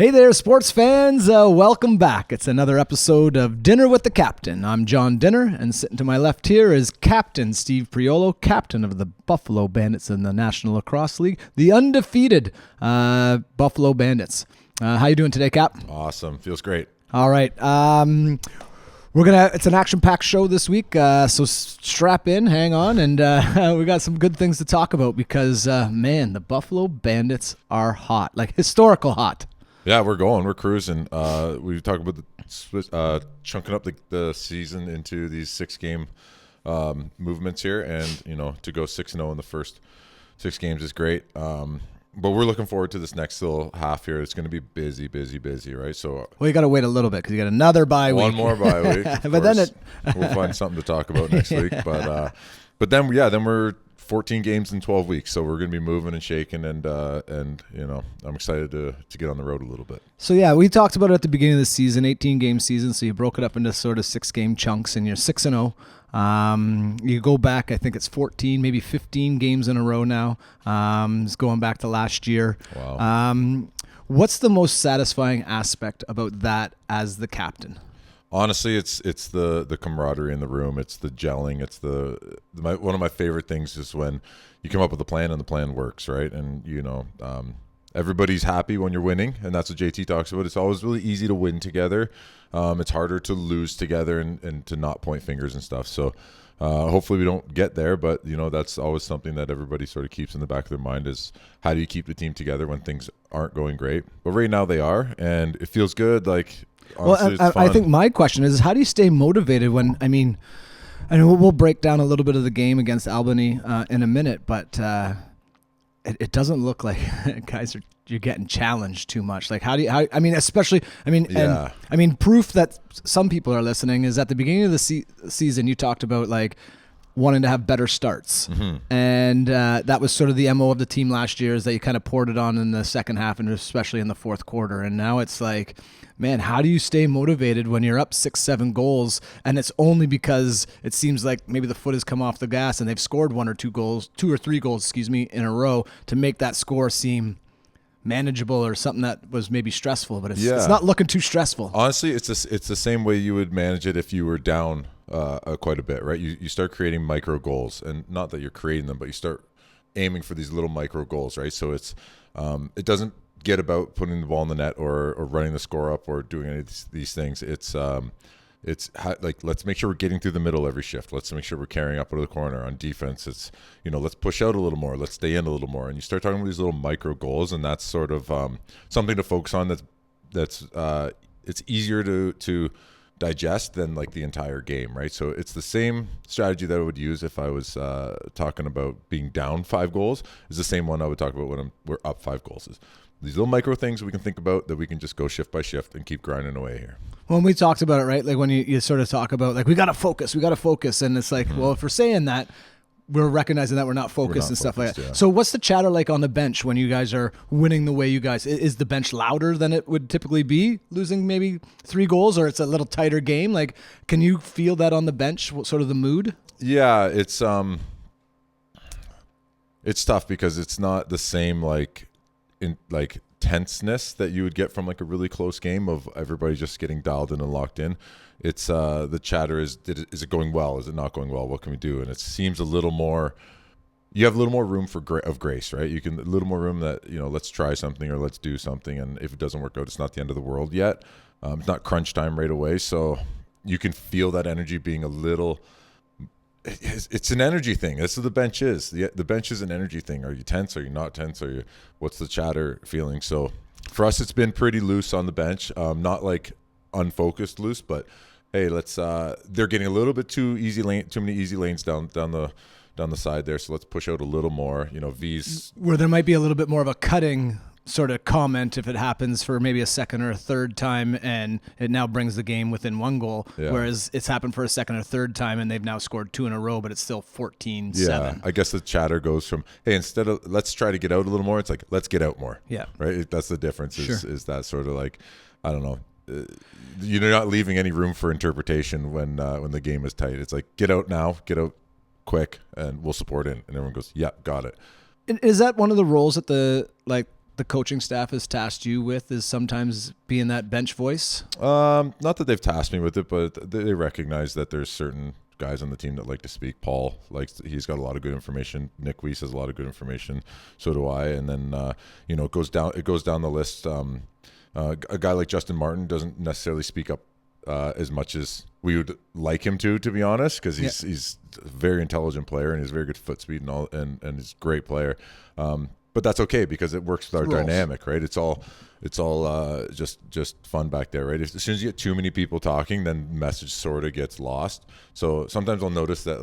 Hey there, sports fans. Welcome back. It's another episode of Dinner with the Captain. I'm John Dinner, and sitting to my left here is Captain Steve Priolo, captain of the Buffalo Bandits in the National Lacrosse League, the undefeated Buffalo Bandits. How you doing today, Cap? Awesome. Feels great. All right. It's an action-packed show this week, so strap in, hang on, and we got some good things to talk about because, man, the Buffalo Bandits are hot, like historical hot. Yeah, we're cruising. We talk about chunking up the season into these 6-game movements here, and to go 6-0 in the first 6 games is great. But we're looking forward to this next little half here. It's going to be busy, right? So you got to wait a little bit because you got another bye week. One more bye week, but then we'll find something to talk about next week. But then we're 14 games in 12 weeks, so we're going to be moving and shaking, and I'm excited to get on the road a little bit. So yeah, we talked about it at the beginning of the season, 18-game season. So you broke it up into sort of 6-game chunks, and you're 6-0. You go back, I think it's 14, maybe 15 games in a row now. It's going back to last year. Wow. What's the most satisfying aspect about that as the captain? Honestly, it's the camaraderie in the room. It's the gelling. It's one of my favorite things is when you come up with a plan and the plan works, right? And everybody's happy when you're winning, and that's what JT talks about. It's always really easy to win together. It's harder to lose together and to not point fingers and stuff. So hopefully we don't get there, but that's always something that everybody sort of keeps in the back of their mind is how do you keep the team together when things aren't going great? But right now they are, and it feels good. Honestly, I think my question is how do you stay motivated when, we'll break down a little bit of the game against Albany in a minute, but it doesn't look like you're getting challenged too much. Like proof that some people are listening is at the beginning of the season, you talked about like wanting to have better starts. Mm-hmm. And that was sort of the MO of the team last year is that you kind of poured it on in the second half and especially in the fourth quarter. And now it's like, man, how do you stay motivated when you're up 6-7 goals and it's only because it seems like maybe the foot has come off the gas and they've scored 2 or 3 goals, in a row to make that score seem manageable or something that was maybe stressful, but it's not looking too stressful. Honestly, it's the same way you would manage it if you were down quite a bit, right? You start creating micro goals, and not that you're creating them, but you start aiming for these little micro goals, right? So it's it doesn't get about putting the ball in the net or running the score up or doing any of these things. It's let's make sure we're getting through the middle every shift. Let's make sure we're carrying up to the corner. On defense, it's let's push out a little more. Let's stay in a little more. And you start talking about these little micro goals, and that's sort of something to focus on. That's it's easier to digest than like the entire game, right? So it's the same strategy that I would use if I was talking about being down 5 goals. Is the same one I would talk about when we're up 5 goals. Is these little micro things we can think about that we can just go shift by shift and keep grinding away here. When we talked about it, right? Like when you sort of talk about like, we got to focus. And it's like, well, if we're saying that, we're recognizing that we're not focused and stuff like that. Yeah. So what's the chatter like on the bench when you guys are winning the way you guys, is the bench louder than it would typically be losing maybe 3 goals or it's a little tighter game? Like, can you feel that on the bench? What sort of the mood? Yeah, it's tough because it's not the same tenseness that you would get from like a really close game of everybody just getting dialed in and locked in. It's the chatter is it going well? Is it not going well? What can we do? And it seems a little more. You have a little more room of grace, right? You can a little more room that let's try something or let's do something, and if it doesn't work out, it's not the end of the world yet. It's not crunch time right away, so you can feel that energy being a little. It's an energy thing. That's what the bench is. The bench is an energy thing. Are you tense? Are you not tense? What's the chatter feeling? So for us, it's been pretty loose on the bench. Not like unfocused loose, but hey, let's. They're getting a little bit too many easy lanes down the side there. So let's push out a little more. V's where there might be a little bit more of a cutting sort of comment if it happens for maybe a second or a third time and it now brings the game within 1 goal, whereas it's happened for a second or third time and they've now scored 2 in a row, but it's still 14-7. Yeah, I guess the chatter goes from, hey, instead of let's try to get out a little more, it's like, let's get out more. Yeah. Right? That's the difference is that sort of like, I don't know, you're not leaving any room for interpretation when the game is tight. It's like, get out now, get out quick, and we'll support it. And everyone goes, yeah, got it. Is that one of the roles that the the coaching staff has tasked you with is sometimes being that bench voice? Not that they've tasked me with it, but they recognize that there's certain guys on the team that like to speak. Paul he's got a lot of good information. Nick Weiss has a lot of good information. So do I. And then it goes down the list. A guy like Justin Martin doesn't necessarily speak up as much as we would like him to be honest, because he's a very intelligent player and he's very good foot speed and he's a great player. But that's okay because it works with our dynamic, right? It's all just fun back there, right? As soon as you get too many people talking, then message sort of gets lost. So sometimes I'll notice that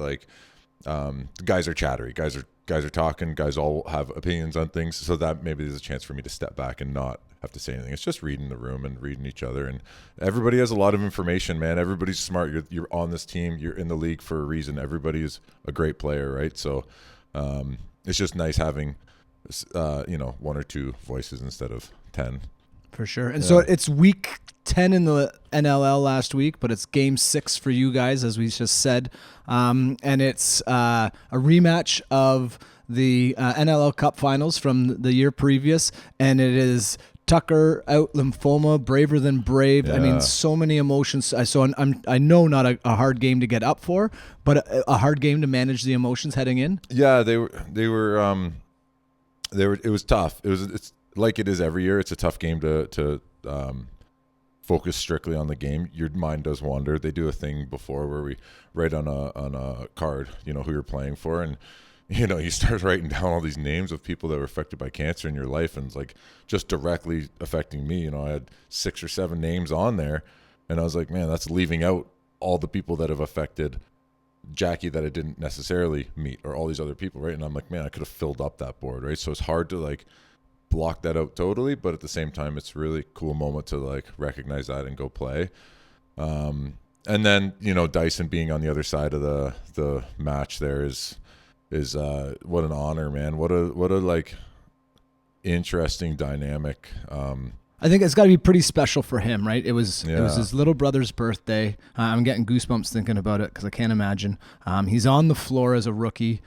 guys are chattery, guys are talking, guys all have opinions on things. So that maybe there's a chance for me to step back and not have to say anything. It's just reading the room and reading each other, and everybody has a lot of information, man. Everybody's smart. You're on this team. You're in the league for a reason. Everybody is a great player, right? So it's just nice having one or two voices instead of 10. For sure. And so it's week 10 in the NLL last week, but it's game 6 for you guys, as we just said. And it's a rematch of the NLL Cup finals from the year previous. And it is Tucker out lymphoma, braver than brave. Yeah. I mean, so many emotions. So I know not a hard game to get up for, but a hard game to manage the emotions heading in. Yeah, they were. It was tough. It's like it is every year. It's a tough game to focus strictly on the game. Your mind does wander. They do a thing before where we write on a card, who you're playing for, and you start writing down all these names of people that were affected by cancer in your life, and it's like just directly affecting me. I had 6 or 7 names on there, and I was like, man, that's leaving out all the people that have affected Jackie that I didn't necessarily meet, or all these other people, right? And I'm like, man, I could have filled up that board, right? So it's hard to block that out totally, but at the same time, it's a really cool moment to recognize that and go play. And then Dyson being on the other side of the match there is what an honor, man. What a interesting dynamic. I think it's got to be pretty special for him, right? It was his little brother's birthday. I'm getting goosebumps thinking about it because I can't imagine. He's on the floor as a rookie.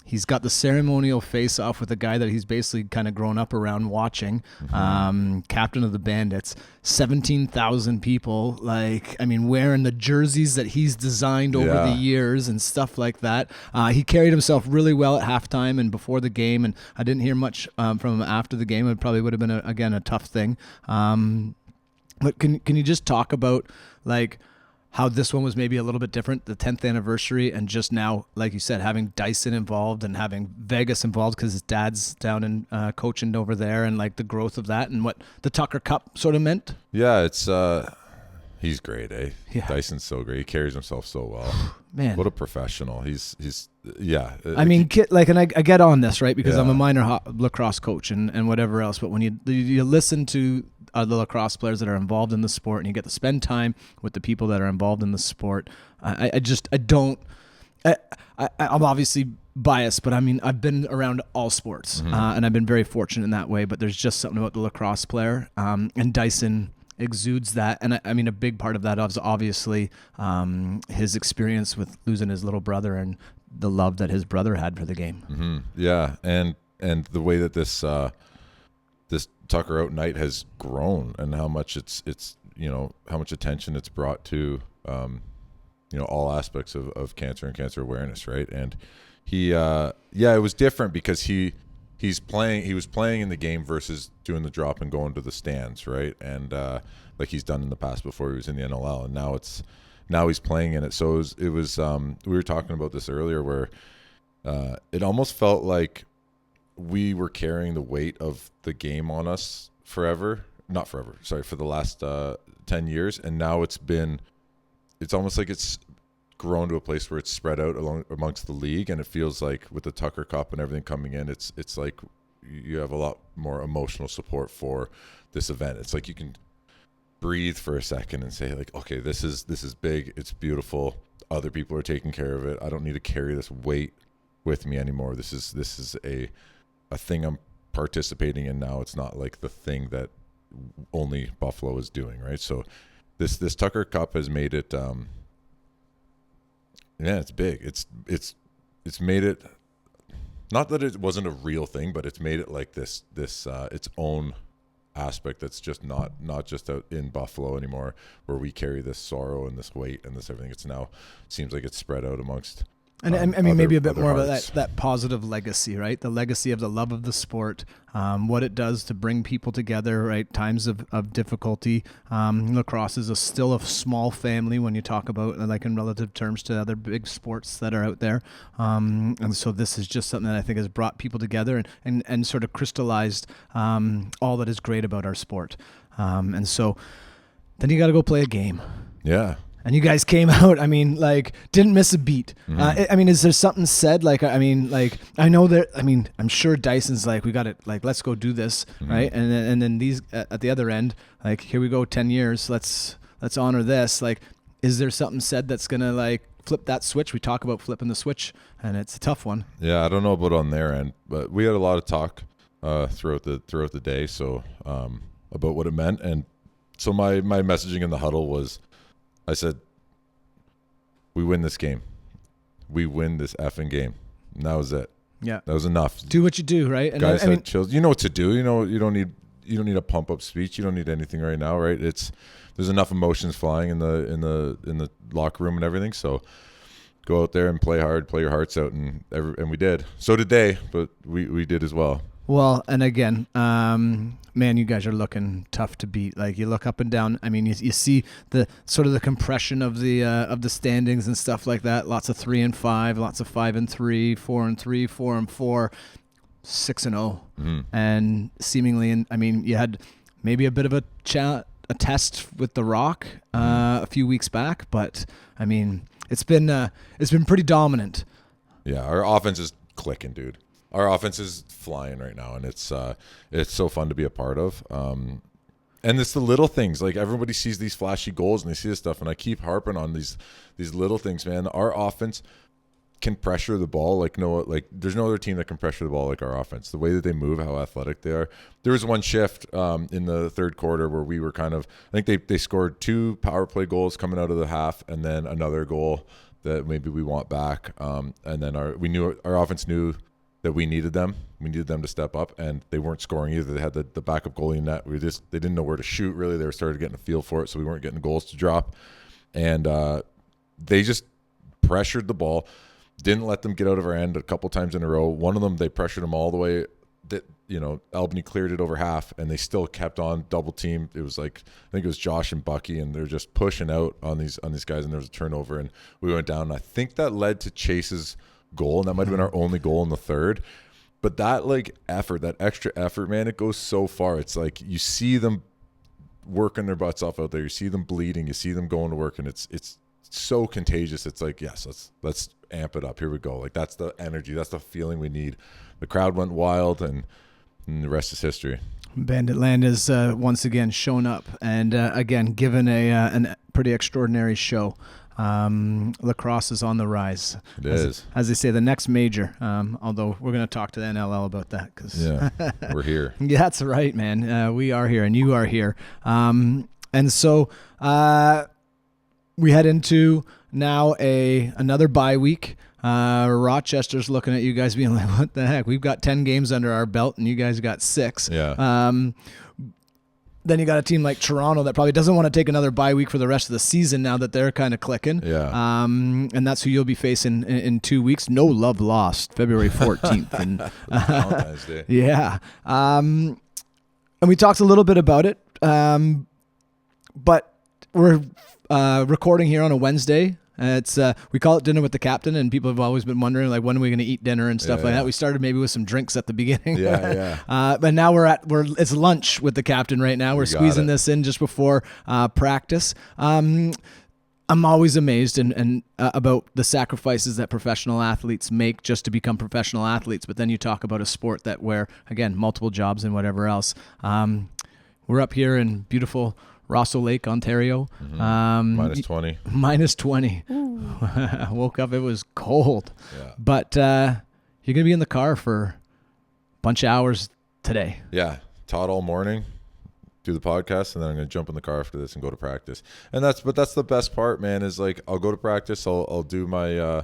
He's got the ceremonial face-off with a guy that he's basically kind of grown up around watching, captain of the Bandits. 17,000 people, wearing the jerseys that he's designed over the years and stuff like that. He carried himself really well at halftime and before the game, and I didn't hear much from him after the game. It probably would have been, a tough thing. But can you just talk about, how this one was maybe a little bit different, the 10th anniversary, and just now, like you said, having Dyson involved and having Vegas involved because his dad's down and coaching over there, and the growth of that and what the Tucker Cup sort of meant? Yeah, it's he's great, eh? Yeah. Dyson's so great. He carries himself so well. Man, what a professional. He's I mean, and I get on this, right? Because I'm a minor lacrosse coach and whatever else, but when you listen to the lacrosse players that are involved in the sport and you get to spend time with the people that are involved in the sport, I'm obviously biased, but I mean, I've been around all sports, and I've been very fortunate in that way, but there's just something about the lacrosse player, and Dyson exudes that. And I mean, a big part of that is obviously his experience with losing his little brother and the love that his brother had for the game. Mm-hmm. Yeah. And the way that this Tucker Out night has grown, and how much it's how much attention it's brought to all aspects of cancer and cancer awareness, right? And he it was different because he was playing in the game versus doing the drop and going to the stands, right? And like he's done in the past before he was in the NLL, and now he's playing in it. So it was we were talking about this earlier, where it almost felt like we were carrying the weight of the game on us for the last 10 years. And now it's almost like it's grown to a place where it's spread out amongst the league. And it feels like with the Tucker Cup and everything coming in, it's like you have a lot more emotional support for this event. It's like you can breathe for a second and say, okay, this is big. It's beautiful. Other people are taking care of it. I don't need to carry this weight with me anymore. This is a thing I'm participating in now. It's not like the thing that only Buffalo is doing, right? So this Tucker Cup has made it it's big. It's made it not that it wasn't a real thing, but it's made it like this its own aspect that's just not just out in Buffalo anymore, where we carry this sorrow and this weight and this everything. It's now seems like it's spread out amongst. And I mean, maybe a bit more hearts. about that positive legacy, right? The legacy of the love of the sport, what it does to bring people together, right? Times of difficulty. Lacrosse is still a small family when you talk about, like, in relative terms to other big sports that are out there. And so this is just something that I think has brought people together and sort of crystallized all that is great about our sport. And so then you got to go play a game. Yeah. And you guys came out, I mean, like, didn't miss a beat. I mean, is there something said? Like, I mean, like, I know that, I mean, I'm sure Dyson's like, we got it, like, let's go do this, right? And then these, at the other end, like, here we go, 10 years, let's honor this. Like, is there something said that's going to, like, flip that switch? We talk about flipping the switch, and it's a tough one. Yeah, I don't know about on their end, but we had a lot of talk throughout the day, so about what it meant. And so my messaging in the huddle was, I said, we win this game. We win this effing game. And that was it. Yeah. That was enough. Do what you do, right? And guys had chills. You know what to do. You know, you don't need a pump up speech. You don't need anything right now, right? There's enough emotions flying in the locker room and everything. So go out there and play hard, play your hearts out, and we did. So did they, but we did as well. Well, and again, man, you guys are looking tough to beat. Like, you look up and down. I mean, you see the sort of the compression of the standings and stuff like that. Lots of 3 and 5, lots of 5 and 3, 4 and 3, 4 and 4, 6 and 0, and seemingly, I mean, you had maybe a bit of a test with the Rock a few weeks back, but I mean, it's been pretty dominant. Yeah, our offense is clicking, dude. Our offense is flying right now, and it's so fun to be a part of. And it's the little things. Like, everybody sees these flashy goals and they see this stuff, and I keep harping on these little things, man. Our offense can pressure the ball like there's no other team that can pressure the ball like our offense. The way that they move, how athletic they are. There was one shift in the third quarter where we were kind of, I think they scored 2 power play goals coming out of the half, and then another goal that maybe we want back. And then our offense knew that we needed them. We needed them to step up, and they weren't scoring either. They had the backup goalie in net. They didn't know where to shoot, really. They started getting a feel for it, so we weren't getting goals to drop. And they just pressured the ball, didn't let them get out of our end a couple times in a row. One of them, they pressured them all the way. Albany cleared it over half, and they still kept on double team. It was like, I think it was Josh and Bucky, and they're just pushing out on these guys, and there was a turnover, and we went down. And I think that led to Chase's goal, and that might have been our only goal in the third. But that, like, effort, that extra effort, man, it goes so far. It's like you see them working their butts off out there. You see them bleeding. You see them going to work, and it's so contagious. It's like, yes, let's amp it up. Here we go. Like, that's the energy. That's the feeling we need. The crowd went wild, and the rest is history. Bandit Land has once again shown up, and again given a pretty extraordinary show. Lacrosse is on the rise. It is. As they say, the next major. Although we're going to talk to the NLL about that, because we're here. Yeah, that's right, man. We are here, and you are here. And so we head into now another bye week. Rochester's looking at you guys being like, what the heck? We've got 10 games under our belt, and you guys got 6. Yeah. Then you got a team like Toronto that probably doesn't want to take another bye week for the rest of the season now that they're kind of clicking. Yeah. And that's who you'll be facing in 2 weeks. No love lost, February 14th. And Valentine's Day. Yeah. And we talked a little bit about it. But we're recording here on a Wednesday. It's we call it dinner with the captain, and people have always been wondering, like, when are we going to eat dinner and stuff like that. We started maybe with some drinks at the beginning, but now it's lunch with the captain right now. We're squeezing this in just before practice. I'm always amazed and about the sacrifices that professional athletes make just to become professional athletes. But then you talk about a sport that where, again, multiple jobs and whatever else. We're up here in beautiful Rosso Lake, Ontario. Minus 20. Minus 20. I woke up, it was cold. Yeah. But you're going to be in the car for a bunch of hours today. Yeah. Taught all morning, do the podcast, and then I'm going to jump in the car after this and go to practice. And that's the best part, man, is like I'll go to practice, I'll do my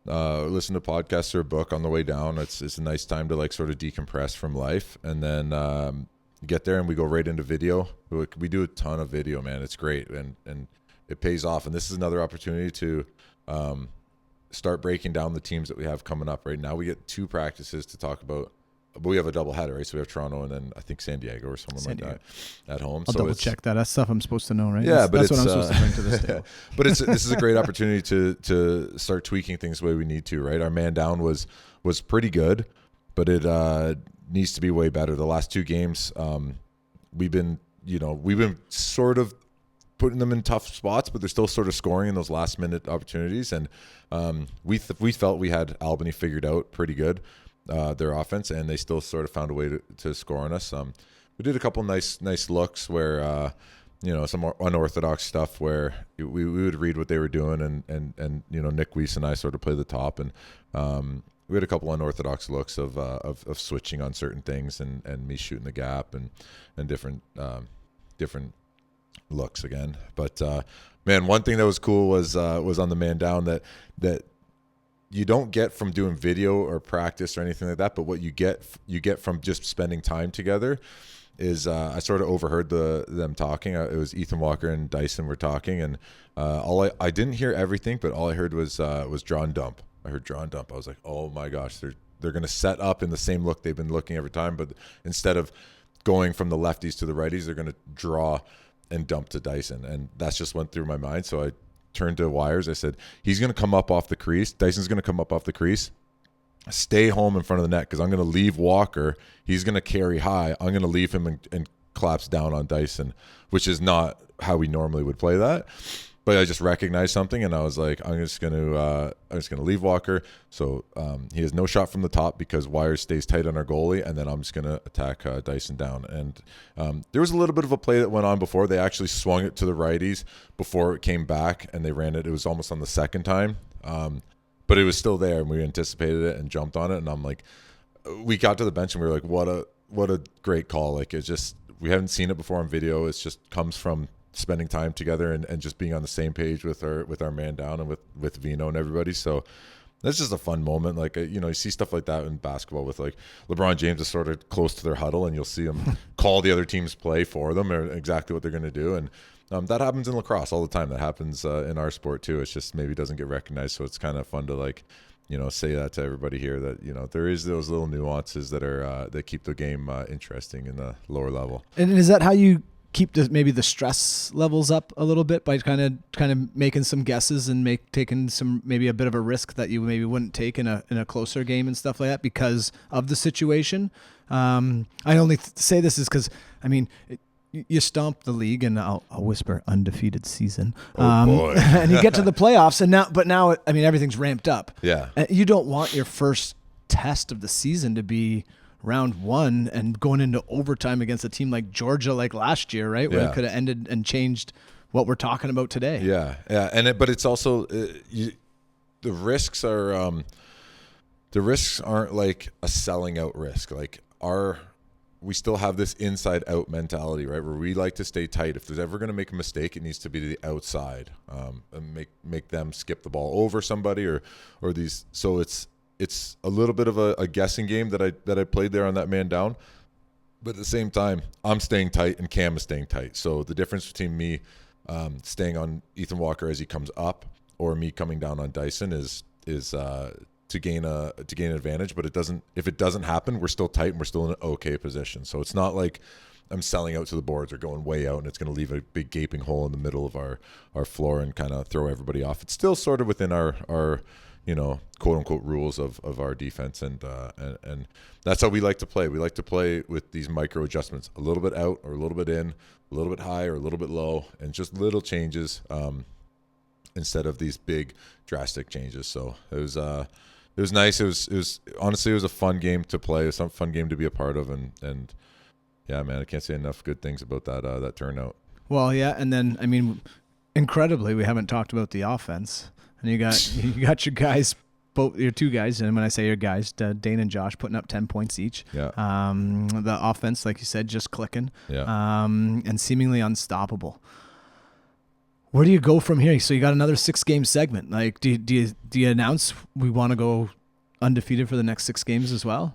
listen to podcasts or a book on the way down. It's a nice time to like sort of decompress from life, and then get there and we go right into video. We do a ton of video, man. It's great, and it pays off. And this is another opportunity to start breaking down the teams that we have coming up. Right now we get 2 practices to talk about, but we have a double header, right? So we have Toronto and then I think San Diego or someone like that at home. I'll double check that. That's stuff I'm supposed to know, right? Yeah, that's what I'm supposed to bring to this table. But this is a great opportunity to start tweaking things the way we need to, right? Our man down was pretty good, but it needs to be way better. The last 2 games, we've been sort of putting them in tough spots, but they're still sort of scoring in those last minute opportunities. And we felt we had Albany figured out pretty good, their offense, and they still sort of found a way to score on us. We did a couple nice looks where some more unorthodox stuff where we would read what they were doing, and Nick Weiss and I sort of play the top, and we had a couple unorthodox looks of switching on certain things, and me shooting the gap and different looks again. But man, one thing that was cool was on the man down that you don't get from doing video or practice or anything like that, but what you get from just spending time together is I sort of overheard them talking. It was Ethan Walker and Dyson were talking, and I didn't hear everything, but all I heard was draw and dump. I heard draw and dump. I was like, oh my gosh, they're going to set up in the same look they've been looking every time, but instead of going from the lefties to the righties, they're going to draw and dump to Dyson, and that's just went through my mind. So I turned to Wires. I said, he's going to come up off the crease. Dyson's going to come up off the crease. Stay home in front of the net because I'm going to leave Walker. He's going to carry high. I'm going to leave him and collapse down on Dyson, which is not how we normally would play that. But I just recognized something, and I was like, I'm just going to leave Walker. So he has no shot from the top because Wires stays tight on our goalie, and then I'm just going to attack Dyson down. And there was a little bit of a play that went on before. They actually swung it to the righties before it came back, and they ran it. It was almost on the second time, but it was still there, and we anticipated it and jumped on it. And I'm like, we got to the bench, and we were like, what a great call! Like, it's just, we haven't seen it before on video. It's just comes from spending time together and just being on the same page with our man down and with Vino and everybody. So that's just a fun moment. Like, you see stuff like that in basketball with like LeBron James is sort of close to their huddle, and you'll see him call the other team's play for them or exactly what they're going to do. And that happens in lacrosse all the time. That happens in our sport too. It's just maybe doesn't get recognized. So it's kind of fun to like, say that to everybody here that, there is those little nuances that are, that keep the game interesting in the lower level. And is that how you keep maybe the stress levels up a little bit by kind of making some guesses and taking some, maybe a bit of a risk that you maybe wouldn't take in a closer game and stuff like that because of the situation? I only say this is because, I mean, you stomp the league, and I'll whisper undefeated season. Oh boy. And you get to the playoffs, and now I mean, everything's ramped up. Yeah. You don't want your first test of the season to be round 1 and going into overtime against a team like Georgia, like last year, right? Where it could have ended and changed what we're talking about today. Yeah. Yeah. But it's also, the risks aren't like a selling out risk. Like we still have this inside out mentality, right? Where we like to stay tight. If there's ever going to make a mistake, it needs to be to the outside, and make them skip the ball over somebody or these. So it's a little bit of a guessing game that I played there on that man down. But at the same time, I'm staying tight and Cam is staying tight. So the difference between me staying on Ethan Walker as he comes up or me coming down on Dyson is to gain an advantage. But if it doesn't happen, we're still tight and we're still in an okay position. So it's not like I'm selling out to the boards or going way out and it's going to leave a big gaping hole in the middle of our floor and kind of throw everybody off. It's still sort of within our quote unquote rules of our defense, and that's how we like to play. We like to play with these micro adjustments, a little bit out or a little bit in, a little bit high or a little bit low, and just little changes instead of these big drastic changes. So it was nice. It was honestly, it was a fun game to play. It was a fun game to be a part of, and yeah, man, I can't say enough good things about that turnout. Well, yeah, and then I mean, incredibly, we haven't talked about the offense. And you got your guys, both your 2 guys, and when I say your guys, Dane and Josh putting up 10 points each. Yeah. The offense, like you said, just clicking. Yeah. And seemingly unstoppable. Where do you go from here? So you got another 6-game segment. Like, do you announce we want to go undefeated for the next 6 games as well?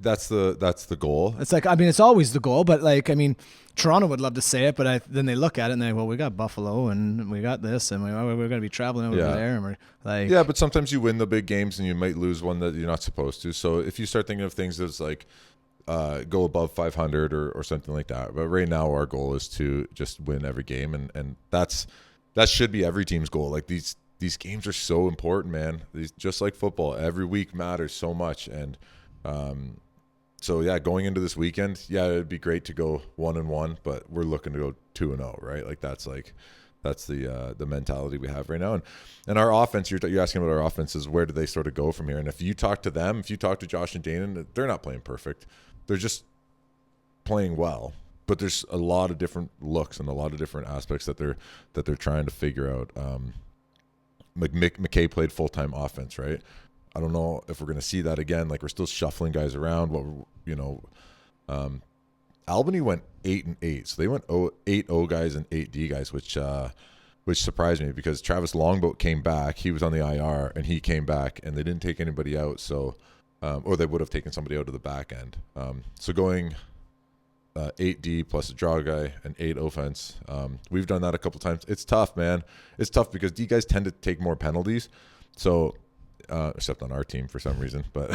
That's the goal. It's like, I mean, it's always the goal, but like, I mean, Toronto would love to say it, but then they look at it and they, well, we got Buffalo and we got this and we're going to be traveling over there. And we're like, yeah, but sometimes you win the big games and you might lose one that you're not supposed to. So if you start thinking of things as like go above 500 or something like that. But right now our goal is to just win every game, and that should be every team's goal. Like these games are so important, man. These, just like football, every week matters so much. And so yeah, going into this weekend, yeah, it'd be great to go 1-1, but we're looking to go 2-0, right? Like that's the mentality we have right now. And our offense, you're asking about our offenses, where do they sort of go from here? And if you talk to them, if you talk to Josh and Dana, they're not playing perfect. They're just playing well. But there's a lot of different looks and a lot of different aspects that they're trying to figure out. McKay played full-time offense, right? I don't know if we're going to see that again. Like, we're still shuffling guys around. Albany went 8-8, so they went 8 O guys and 8 D guys, which surprised me because Travis Longboat came back. He was on the IR and he came back, and they didn't take anybody out. So, or they would have taken somebody out of the back end. So going 8 D plus a draw guy and 8 offense. We've done that a couple times. It's tough, man. It's tough because D guys tend to take more penalties. So. Except on our team for some reason, but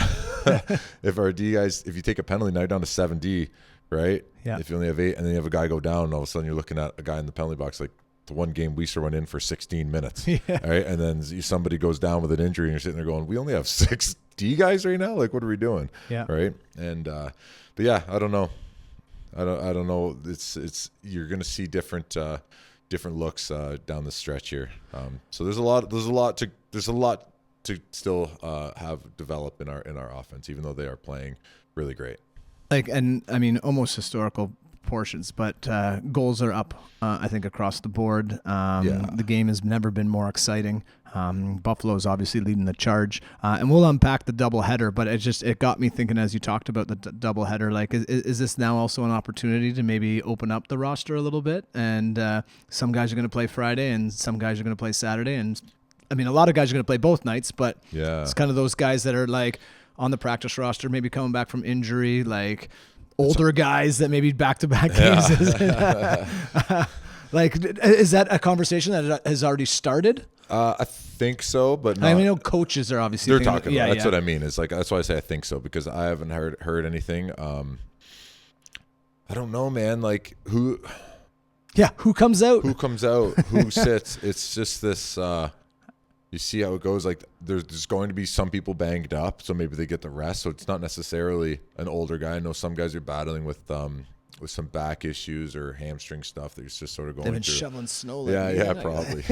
if our D guys, if you take a penalty, now you're down to 7D, right? Yeah. If you only have 8 and then you have a guy go down, and all of a sudden you're looking at a guy in the penalty box. Like the one game Weiser went in for 16 minutes, right? And then somebody goes down with an injury and you're sitting there going, we only have 6 D guys right now. Like, what are we doing? Yeah. Right. And, but yeah, I don't know. I don't know. It's, you're going to see different looks down the stretch here. So there's a lot to still have develop in our offense, even though they are playing really great. Like, and I mean, almost historical portions, but goals are up, I think, across the board. The game has never been more exciting. Buffalo's obviously leading the charge, and we'll unpack the doubleheader, but it got me thinking as you talked about the doubleheader, like, is this now also an opportunity to maybe open up the roster a little bit? And some guys are going to play Friday and some guys are going to play Saturday, and I mean, a lot of guys are going to play both nights, but it's kind of those guys that are like on the practice roster, maybe coming back from injury, like older guys that maybe back-to-back games. Like, is that a conversation that has already started? I think so, but not. I mean, I know coaches are obviously they're talking about it. That's what I mean. It's like, that's why I say I think so, because I haven't heard anything. I don't know, man. Like, who comes out? Who sits? It's just this. You see how it goes. Like, there's going to be some people banged up, so maybe they get the rest. So it's not necessarily an older guy. I know some guys are battling with some back issues or hamstring stuff. They're just sort of going. They've been through. Shoveling snow. Probably.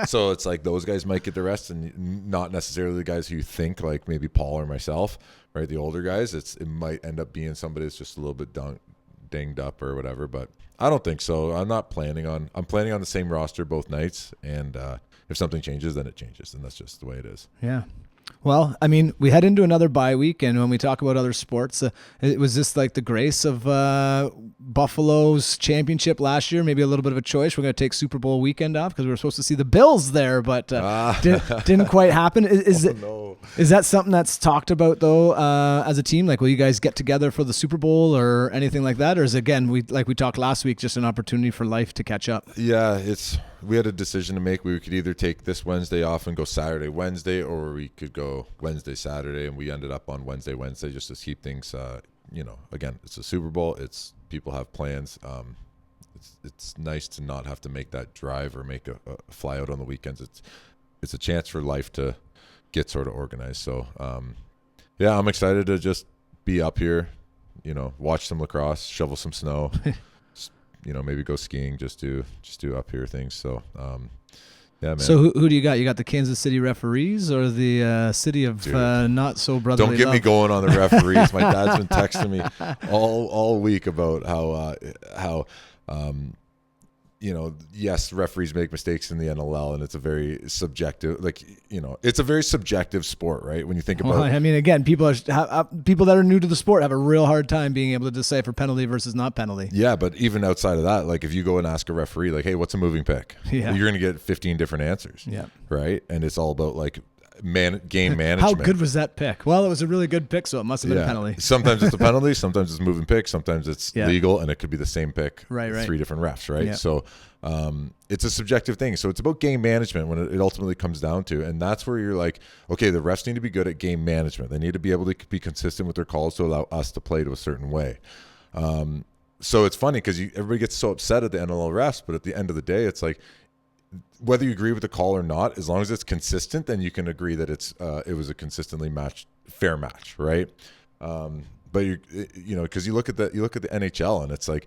So it's like those guys might get the rest, and not necessarily the guys who you think, like maybe Paul or myself, right? The older guys. It might end up being somebody that's just a little bit dinged up or whatever. But I don't think so. I'm planning on the same roster both nights, and if something changes, then it changes, and that's just the way it is. Yeah. Well, I mean, we head into another bye week, and when we talk about other sports, it was just like the grace of Buffalo's championship last year, maybe a little bit of a choice. We're going to take Super Bowl weekend off because we were supposed to see the Bills there, but didn't quite happen. Is that something that's talked about, though, as a team? Like, will you guys get together for the Super Bowl or anything like that? Or is, again, we talked last week, just an opportunity for life to catch up? Yeah, we had a decision to make. We could either take this Wednesday off and go Saturday, Wednesday, or we could go Wednesday, Saturday, and we ended up on Wednesday, just to keep things, again, it's a Super Bowl. People have plans. It's nice to not have to make that drive or make a fly out on the weekends. It's a chance for life to get sort of organized. So, I'm excited to just be up here, watch some lacrosse, shovel some snow. Maybe go skiing, just do up here things. So, yeah, man. So who do you got? You got the Kansas City referees or the city of not so brotherly Don't get love? me going on the referees. My dad's been texting me all week about how yes, referees make mistakes in the NLL, and it's a very subjective, it's a very subjective sport, right? When you think about, I mean, again, people that are new to the sport have a real hard time being able to decipher penalty versus not penalty. Yeah, but even outside of that, like if you go and ask a referee, like, hey, what's a moving pick? Yeah. Well, you're going to get 15 different answers. Yeah. Right. And it's all about like game management. How good was that pick? Well, it was a really good pick, so it must have been a penalty. Sometimes it's a penalty, sometimes it's a moving pick, sometimes it's legal, and it could be the same pick, right. 3 different refs, right? Yeah. So it's a subjective thing. So it's about game management when it ultimately comes down to, and that's where you're like, okay, the refs need to be good at game management. They need to be able to be consistent with their calls to allow us to play to a certain way. So it's funny because everybody gets so upset at the NLL refs, but at the end of the day, it's like, whether you agree with the call or not, as long as it's consistent, then you can agree that it was a consistently fair match, right? But because you look at the NHL and it's like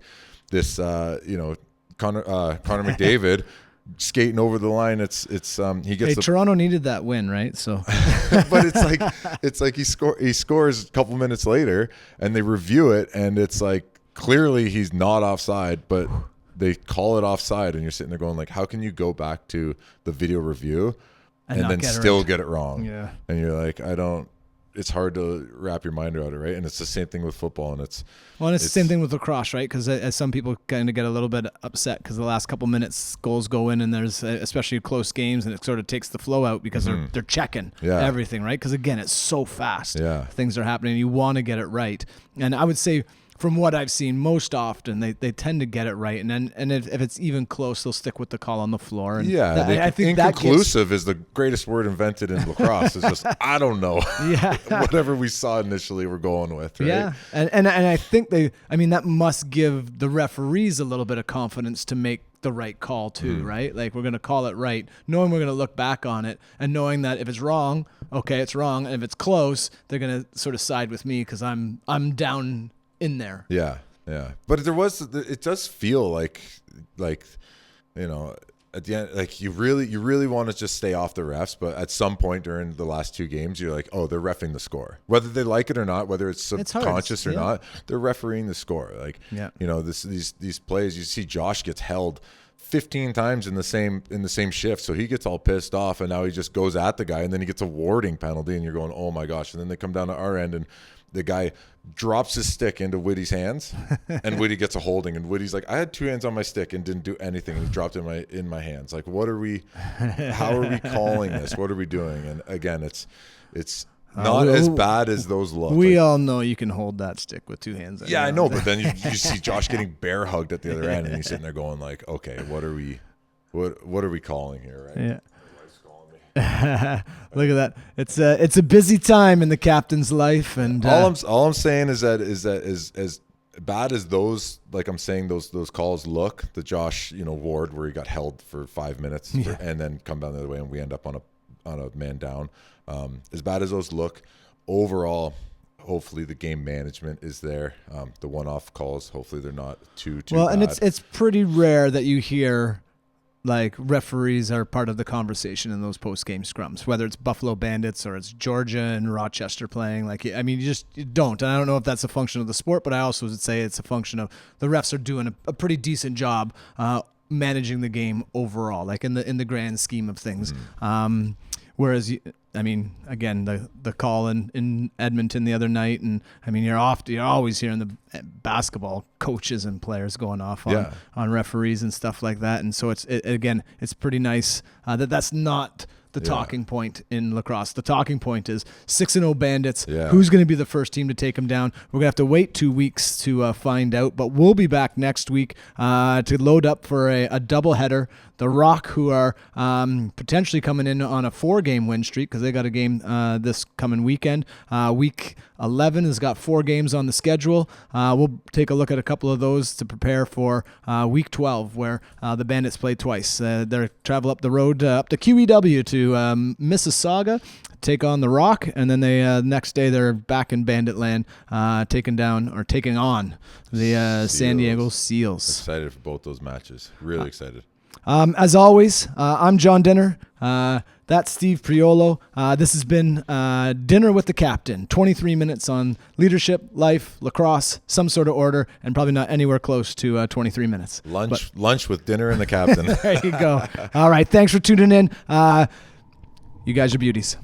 this, Connor McDavid skating over the line. He gets. Toronto needed that win, right? So, but it's like he scores a couple minutes later, and they review it, and it's like clearly he's not offside, but they call it offside, and you're sitting there going like, how can you go back to the video review and then still get it wrong? Yeah. And you're like, it's hard to wrap your mind around it, right? And it's the same thing with football, and it's the same thing with lacrosse, right? Because as some people kind of get a little bit upset because the last couple minutes goals go in, and there's especially close games, and it sort of takes the flow out because they're checking everything, right? Because again, it's so fast. Yeah. Things are happening. You want to get it right, and I would say, from what I've seen, most often they tend to get it right, and if it's even close, they'll stick with the call on the floor. And I think inconclusive is the greatest word invented in lacrosse. It's just I don't know. Yeah, whatever we saw initially, we're going with. Right? Yeah, and I think that must give the referees a little bit of confidence to make the right call too, right? Like we're going to call it right, knowing we're going to look back on it and knowing that if it's wrong, okay, it's wrong, and if it's close, they're going to sort of side with me because I'm down in there. Yeah. But it does feel like at the end, like you really want to just stay off the refs, but at some point during the last 2 games, you're like, oh, they're reffing the score, whether they like it or not, whether it's subconscious or not, they're refereeing the score. Like, these plays, you see Josh gets held 15 times in the same shift, so he gets all pissed off, and now he just goes at the guy, and then he gets a warding penalty, and you're going, oh my gosh. And then they come down to our end, and the guy drops his stick into Whitty's hands, and Whitty gets a holding, and Whitty's like, I had 2 hands on my stick and didn't do anything, and he dropped it in my hands. Like, how are we calling this? What are we doing? And again, it's not as bad as those look. We all know you can hold that stick with 2 hands. Yeah, I know, but then you see Josh getting bear hugged at the other end, and he's sitting there going like, okay, what are we calling here, right? Yeah. Look at that! It's a busy time in the captain's life, and all I'm saying is that as bad as those, like I'm saying, those calls look, the Josh Ward where he got held for 5 minutes and then come down the other way, and we end up on a man down. As bad as those look, overall, hopefully the game management is there. The one-off calls, hopefully they're not too well, bad. And it's pretty rare that you hear like referees are part of the conversation in those post-game scrums, whether it's Buffalo Bandits or it's Georgia and Rochester playing. Like, I mean, you don't. And I don't know if that's a function of the sport, but I also would say it's a function of the refs are doing a pretty decent job managing the game overall, like in the grand scheme of things. Whereas, again, the call in Edmonton the other night, and I mean, you're always hearing the basketball coaches and players going off on referees and stuff like that. And so it's pretty nice that's not the talking point in lacrosse. The talking point is 6-0 Bandits. Yeah. Who's going to be the first team to take them down? We're going to have to wait 2 weeks to find out, but we'll be back next week to load up for a doubleheader. The Rock, who are potentially coming in on a 4-game win streak because they got a game this coming weekend. Week 11 has got 4 games on the schedule. We'll take a look at a couple of those to prepare for Week 12, where the Bandits play twice. They travel up the road up to QEW to Mississauga, take on the Rock, and then they next day they're back in Bandit land, taking on the San Diego Seals. Excited for both those matches. Really excited. As always, I'm John Denner. That's Steve Priolo. This has been Dinner with the Captain. 23 minutes on leadership, life, lacrosse, some sort of order, and probably not anywhere close to 23 minutes. Lunch with dinner and the captain. There you go. All right. Thanks for tuning in. You guys are beauties.